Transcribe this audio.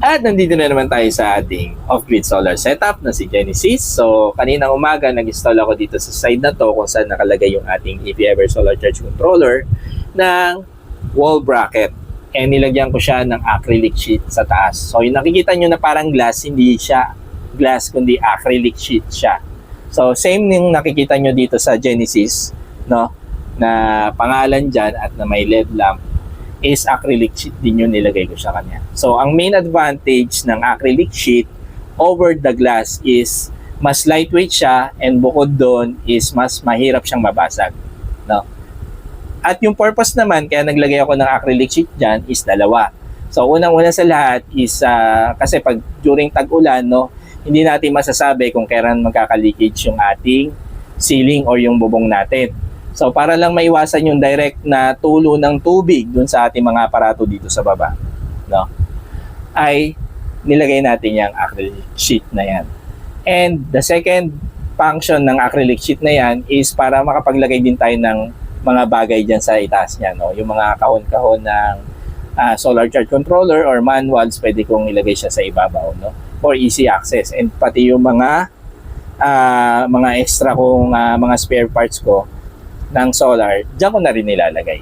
At nandito na naman tayo sa ating off-grid solar setup na si Genesis. So, kaninang umaga, nag-install ako dito sa side na to kung saan nakalagay yung ating EPever solar charge controller ng wall bracket. And nilagyan ko siya ng acrylic sheet sa taas. So, yung nakikita nyo na parang glass, hindi siya glass kundi acrylic sheet siya. So, same yung nakikita nyo dito sa Genesis, no? Na pangalan dyan at na may LED lamp is acrylic sheet din yung nilagay ko sa kanya. So, ang main advantage ng acrylic sheet over the glass is mas lightweight siya and bukod doon is mas mahirap siyang mabasag. No? At yung purpose naman, kaya naglagay ako ng acrylic sheet dyan is dalawa. So, unang-una sa lahat is kasi pag during tag-ulan, no, hindi natin masasabi kung kailan magkaka-leakage yung ating ceiling or yung bubong natin. So, para lang maiwasan yung direct na tulo ng tubig dun sa ating mga aparato dito sa baba, no, ay nilagay natin yung acrylic sheet na yan. And the second function ng acrylic sheet na yan is para makapaglagay din tayo ng mga bagay dyan sa itaas niya, no? Yung mga kahon-kahon ng solar charge controller or manuals, pwede kong ilagay siya sa ibabaw, no? For easy access. And pati yung mga extra kong mga spare parts ko ng solar, diyan ko na rin nilalagay.